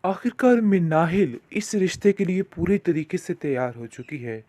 आखिरकार मिन्नाहिल इस रिश्ते के लिए पूरी तरीके से तैयार हो चुकी है।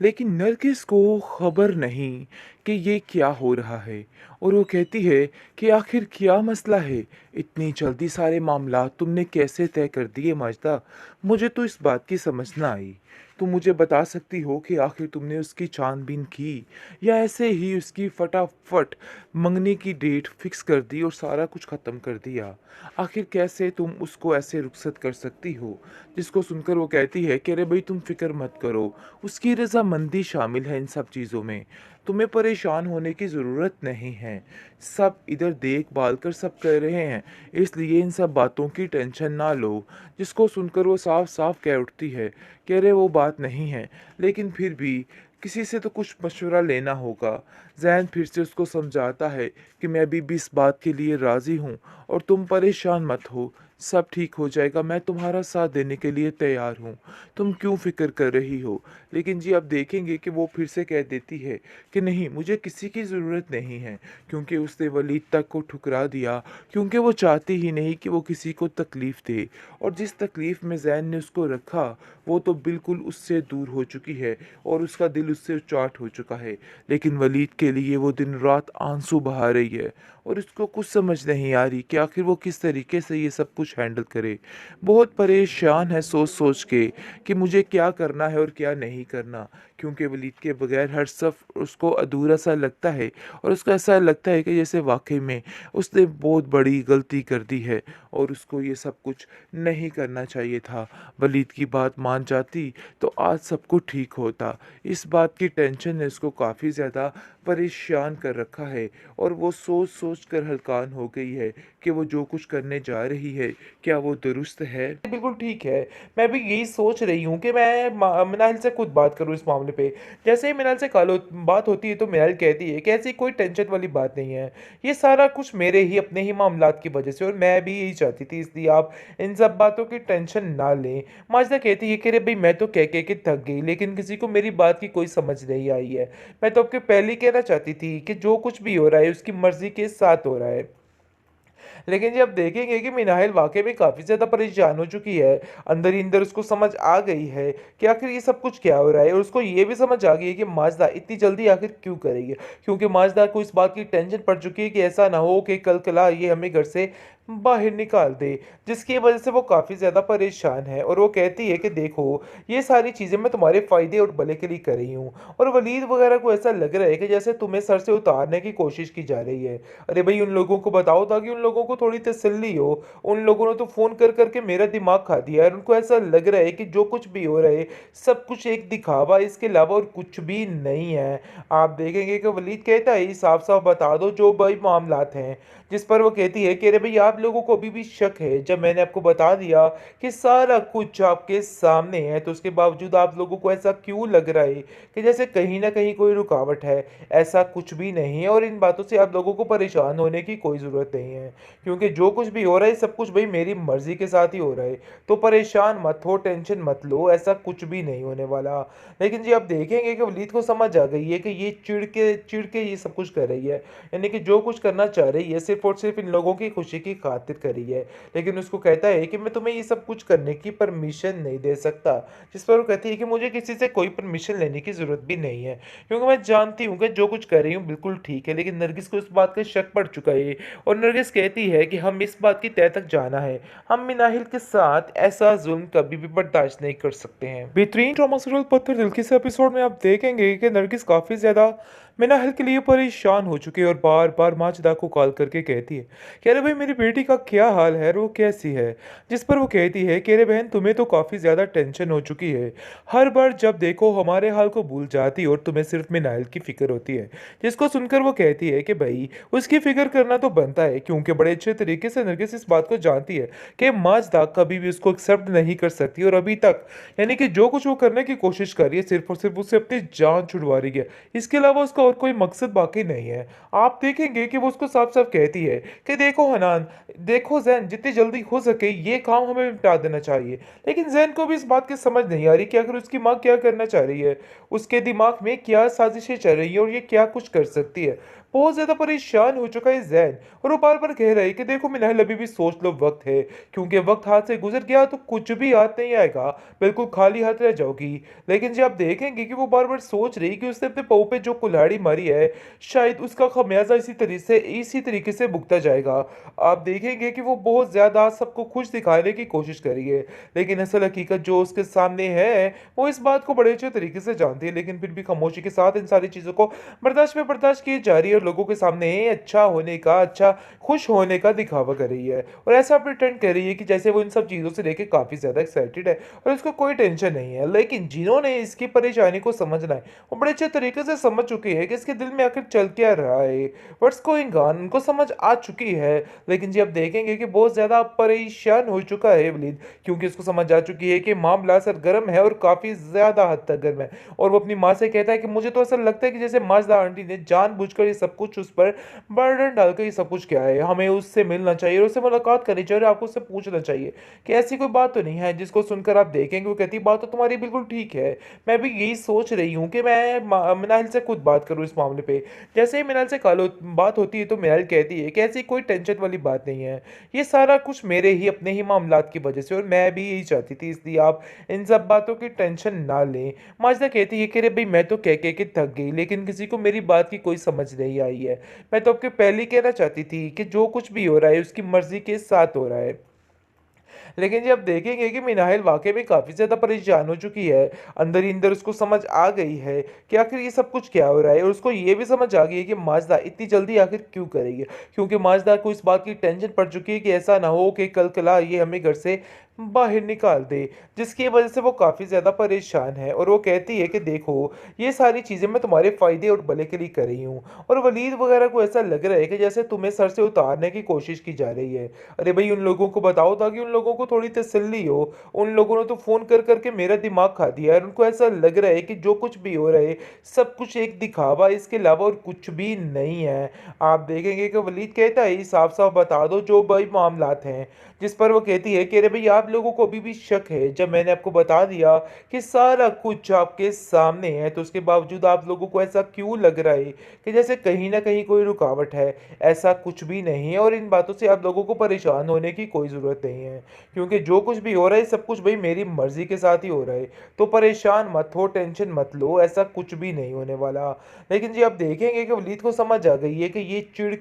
लेकिन नरगिस को खबर नहीं कि ये क्या हो रहा है। और वो कहती है कि आखिर क्या मसला है, इतनी जल्दी सारे मामला तुमने कैसे तय कर दिए माजदा। मुझे तो इस बात की समझ ना आई। तुम मुझे बता सकती हो कि आखिर तुमने उसकी छानबीन की या ऐसे ही उसकी फटाफट मंगनी की डेट फिक्स कर दी और सारा कुछ ख़त्म कर दिया। आखिर कैसे तुम उसको ऐसे रुखसत कर सकती हो। जिसको सुनकर वो कहती है कि अरे भाई तुम फिक्र मत करो, उसकी रज़ामंदी शामिल है इन सब चीज़ों में। तुम्हें परेशान होने की ज़रूरत नहीं है। सब इधर देखभाल कर सब कर रहे हैं, इसलिए इन सब बातों की टेंशन ना लो। जिसको सुनकर वो साफ साफ कह उठती है कि अरे वो बात नहीं है, लेकिन फिर भी किसी से तो कुछ मशवरा लेना होगा। जैन फिर से उसको समझाता है कि मैं अभी भी इस बात के लिए राज़ी हूँ और तुम परेशान मत हो, सब ठीक हो जाएगा, मैं तुम्हारा साथ देने के लिए तैयार हूँ। तुम क्यों फ़िक्र कर रही हो। लेकिन जी आप देखेंगे कि वो फिर से कह देती है कि नहीं, मुझे किसी की ज़रूरत नहीं है, क्योंकि उसने वलीद तक को ठुकरा दिया, क्योंकि वो चाहती ही नहीं कि वो किसी को तकलीफ़ दे। और जिस तकलीफ़ में जैन ने उसको रखा, वो तो बिल्कुल उससे दूर हो चुकी है और उसका दिल उससे चाट हो चुका है। लेकिन वलीद के लिए वो दिन रात आंसू बहा रही है और उसको कुछ समझ नहीं आ रही कि आखिर वो किस तरीके से ये सब कुछ हैंडल करे। बहुत परेशान है सोच सोच के कि मुझे क्या करना है और क्या नहीं करना, क्योंकि वलीद के बगैर हर सब उसको अधूरा सा लगता है और उसको ऐसा लगता है कि जैसे वाकई में उसने बहुत बड़ी गलती कर दी है और उसको ये सब कुछ नहीं करना चाहिए था। वलीद की बात मान जाती तो आज सब कुछ ठीक होता। इस बात की टेंशन ने उसको काफ़ी ज़्यादा परेशान कर रखा है और वो सोच सोच कर हलकान हो गई है कि वो जो कुछ करने जा रही है, क्या वो दुरुस्त है। बिल्कुल ठीक है। मैं भी यही सोच रही हूँ कि मैं मिनाहिल से खुद बात करूँ इस मामले पे। जैसे ही मिनाहिल से बात होती है तो मिनाहिल कहती है कि ऐसी कोई टेंशन वाली बात नहीं है। ये सारा कुछ मेरे ही अपने ही मामलात की वजह से, और मैं भी यही चाहती थी, इसलिए आप इन सब बातों की टेंशन ना लें। माजिदा कहती है कि अरे भाई मैं तो कह के थक गई, लेकिन किसी को मेरी बात की कोई समझ नहीं आई है। मैं तो आपके पहले ही कहना चाहती थी कि जो कुछ भी हो रहा है उसकी मर्जी के साथ हो रहा है। लेकिन जी आप देखेंगे कि मिनाहिल वाक़ई में काफ़ी ज़्यादा परेशान हो चुकी है। अंदर ही अंदर उसको समझ आ गई है कि आखिर ये सब कुछ क्या हो रहा है, और उसको ये भी समझ आ गई है कि माजदा इतनी जल्दी आखिर क्यों करेगी। क्योंकि माजदा को इस बात की टेंशन पड़ चुकी है कि ऐसा ना हो कि कल-कला ये हमें घर से बाहर निकाल दे, जिसकी वज़ह से वो काफ़ी ज़्यादा परेशान है। और वो कहती है कि देखो, ये सारी चीज़ें मैं तुम्हारे फ़ायदे और भले के लिए कर रही हूँ। और वलीद वग़ैरह को ऐसा लग रहा है कि जैसे तुम्हें सर से उतारने की कोशिश की जा रही है। अरे भाई उन लोगों को बताओ ताकि उन लोगों को थोड़ी तसल्ली हो। उन लोगों ने तो फ़ोन कर कर के मेरा दिमाग खा दिया है, और उनको ऐसा लग रहा है कि जो कुछ भी हो रहा है सब कुछ एक दिखावा, इसके अलावा और कुछ भी नहीं है। आप देखेंगे कि वलीद कहता है साफ साफ बता दो जो भाई मामलात हैं। जिस पर वो कहती है कि अरे भाई आप लोगों को अभी भी शक है, जब मैंने आपको बता दिया कि सारा कुछ आपके सामने है, तो उसके बावजूद आप लोगों को ऐसा क्यों लग रहा है कि जैसे कहीं ना कहीं कोई रुकावट है। ऐसा कुछ भी नहीं है, और इन बातों से आप लोगों को परेशान होने की कोई ज़रूरत नहीं है, क्योंकि जो कुछ भी हो रहा है सब कुछ भाई मेरी मर्ज़ी के साथ ही हो रहा है। तो परेशान मत हो, टेंशन मत लो, ऐसा कुछ भी नहीं होने वाला। लेकिन जी आप देखेंगे कि वलीद को समझ आ गई है कि ये चिढ़ के ये सब कुछ कर रही है, यानी कि जो कुछ करना चाह रही है सिर्फ़ और सिर्फ़ इन लोगों की खुशी की खातिर कर रही है। लेकिन उसको कहता है कि मैं तुम्हें ये सब कुछ करने की परमिशन नहीं दे सकता। जिस पर वो कहती है कि मुझे किसी से कोई परमिशन लेने की ज़रूरत भी नहीं है, क्योंकि मैं जानती हूँ कि जो कुछ कर रही हूँ बिल्कुल ठीक है। लेकिन नरगिस को इस बात का शक पड़ चुका है, और नरगिस कहती है कि हम इस बात की तह तक जाना है, हम मिनाहिल के साथ ऐसा जुल्म कभी भी बर्दाश्त नहीं कर सकते हैं। बेहतरीन ड्रामा सीरियल पत्थर दिल के इस एपिसोड में आप देखेंगे कि नरगिस काफ़ी ज़्यादा मिनाहिल के लिए परेशान हो चुकी है और बार बार माजिदा को कॉल करके कहती है कि अरे भाई मेरी बेटी का क्या हाल है और वो कैसी है। जिस पर वो कहती है कि अरे बहन तुम्हें तो काफ़ी ज़्यादा टेंशन हो चुकी है, हर बार जब देखो हमारे हाल को भूल जाती और तुम्हें सिर्फ मिनाइल की फिक्र होती है। जिसको सुनकर वो कहती है कि भाई उसकी फिक्र करना तो बनता है, क्योंकि बड़े अच्छे तरीके से नरगिस इस बात को जानती है कि माजदा कभी भी उसको एक्सेप्ट नहीं कर सकती, और अभी तक यानी कि जो कुछ वो करने की कोशिश कर रही है सिर्फ और सिर्फ उससे अपनी जान छुड़वा रही है। इसके अलावा उसका और कोई मकसद बाकी नहीं है। आप देखेंगे कि वो उसको साफ साफ कहती है कि देखो हनान, देखो जैन, जितनी जल्दी हो सके ये काम हमें निपटा देना चाहिए। लेकिन जैन को भी इस बात की समझ नहीं आ रही कि आखिर उसकी माँ क्या करना चाह रही है, उसके दिमाग में क्या साजिशें चल रही है और ये क्या कुछ कर सकती है। बहुत ज़्यादा परेशान हो चुका है ज़ैन, और वो बार-बार कह रहा है कि देखो मिनाहिल, अभी भी सोच लो, वक़्त है, क्योंकि वक़्त हाथ से गुज़र गया तो कुछ भी हाथ नहीं आएगा, बिल्कुल खाली हाथ रह जाओगी। लेकिन जी आप देखेंगे कि वो बार-बार सोच रही कि उसने अपने बहू पे जो कुल्हाड़ी मारी है, शायद उसका खमियाज़ा इसी तरीके से भुगता जाएगा। आप देखेंगे कि वो बहुत ज़्यादा सबको खुश दिखाने की कोशिश कर रही है, लेकिन असल हकीकत जो उसके सामने है, वो इस बात को बड़े अच्छे तरीके से जानती है, लेकिन फिर भी खामोशी के साथ इन सारी चीज़ों को बर्दाश्त किए जा रही है, और लोगों के सामने अच्छा होने का, अच्छा खुश होने का दिखावा कर रही है, और ऐसा प्रिटेंड कर रही है कि जैसे वो इन सब चीज़ों से लेके काफ़ी ज़्यादा एक्साइटेड है और उसको कोई टेंशन नहीं है। लेकिन जिन्होंने इसकी परेशानी को समझना है, वो बड़े अच्छे तरीके से समझ चुके हैं कि इसके दिल में आखिर चल क्या रहा है, व्हाट्स गोइंग ऑन, उनको समझ आ चुकी है। लेकिन जी आप देखेंगे कि बहुत ज़्यादा परेशान हो चुका है वलीद, क्योंकि उसको समझ आ चुकी है कि मामला सरगर्म है और काफ़ी ज़्यादा हद तक गर्म है, और वो अपनी माँ से कहता है कि मुझे तो ऐसा लगता है कि जैसे माजदा आंटी ने जानबूझकर ये सब कुछ उस पर बर्डन डालकर ये सब कुछ किया है। हमें उससे मिलना चाहिए और उससे मुलाकात करनी चाहिए, और आपको उससे पूछना चाहिए कि ऐसी कोई बात तो नहीं है। जिसको सुनकर आप देखेंगे वो कहती है, बात तो तुम्हारी बिल्कुल ठीक है, मैं भी यही सोच रही हूँ कि मैं मिनाइल से खुद बात करूँ इस मामले पे। जैसे ही मिनाइल से कॉल बात होती है तो मिनाइल कहती है कि ऐसी कोई टेंशन वाली बात नहीं है, ये सारा कुछ मेरे ही अपने ही मामलात की वजह से, और मैं भी यही चाहती थी, इसलिए आप इन सब बातों की टेंशन ना लें। माजिदा कहती है कि अरे भाई, मैं तो कह के थक गई, लेकिन किसी को मेरी बात की कोई समझ नहीं आई है। मैं तो आपके पहले ही कहना चाहती थी कि जो कुछ भी हो रहा है उसकी मर्जी के साथ हो रहा है। लेकिन जी आप देखेंगे कि मिनाहिल वाक़ई में काफ़ी ज़्यादा परेशान हो चुकी है। अंदर ही अंदर उसको समझ आ गई है कि आखिर ये सब कुछ क्या हो रहा है, और उसको ये भी समझ आ गई है कि माजदा इतनी जल्दी आखिर क्यों कर रही है। क्योंकि माजदा को इस बात की टेंशन पड़ चुकी है कि ऐसा ना हो कि कल-कला ये हमें घर से बाहर निकाल दे, जिसकी वज़ह से वो काफ़ी ज़्यादा परेशान है, और वो कहती है कि देखो, ये सारी चीज़ें मैं तुम्हारे फ़ायदे और भले के लिए कर रही हूँ। और वलीद वग़ैरह को ऐसा लग रहा है कि जैसे तुम्हें सर से उतारने की कोशिश की जा रही है। अरे भाई, उन लोगों को बताओ ताकि उन लोगों को थोड़ी तसल्ली हो। उन लोगों ने तो फ़ोन कर के मेरा दिमाग खा दिया है, और उनको ऐसा लग रहा है कि जो कुछ भी हो रहा है, सब कुछ एक दिखावा, इसके अलावा और कुछ भी नहीं है। आप देखेंगे कि वलीद कहता है, साफ-साफ बता दो जो भाई मामलात हैं। जिस पर वो कहती है कि अरे भई, आप लोगों को अभी भी शक है, जब मैंने आपको बता दिया कि सारा कुछ आपके सामने है, तो उसके बावजूद आप लोगों को ऐसा क्यों लग रहा है कि जैसे कहीं न कहीं कोई रुकावट है। ऐसा कुछ भी नहीं है, और इन बातों से आप लोगों को परेशान होने की कोई ज़रूरत नहीं है, क्योंकि जो कुछ भी हो रहा है सब कुछ भाई मेरी मर्ज़ी के साथ ही हो रहा है। तो परेशान मत हो, टेंशन मत लो, ऐसा कुछ भी नहीं होने वाला। लेकिन जी आप देखेंगे कि वलीद को समझ आ गई है कि ये चिढ़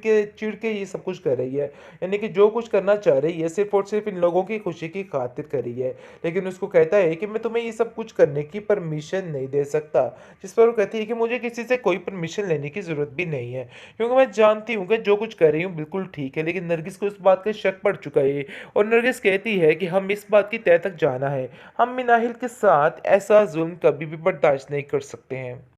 के ये सब कुछ कर रही है। यानी कि जो कुछ करना चाह रही है सिर्फ़ और सिर्फ़ इन लोगों की खुशी की खातिर कर रही है। लेकिन उसको कहता है कि मैं तुम्हें ये सब कुछ करने की परमिशन नहीं दे सकता। जिस पर वो कहती है कि मुझे किसी से कोई परमिशन लेने की ज़रूरत भी नहीं है, क्योंकि मैं जानती हूँ कि जो कुछ कर रही हूँ बिल्कुल ठीक है। लेकिन नरगिस को इस बात का शक पड़ चुका है, और नरगिस कहती है कि हम इस बात की तह तक जाना है। हम मिनाहिल के साथ ऐसा ज़ुल्म कभी भी बर्दाश्त नहीं कर सकते हैं।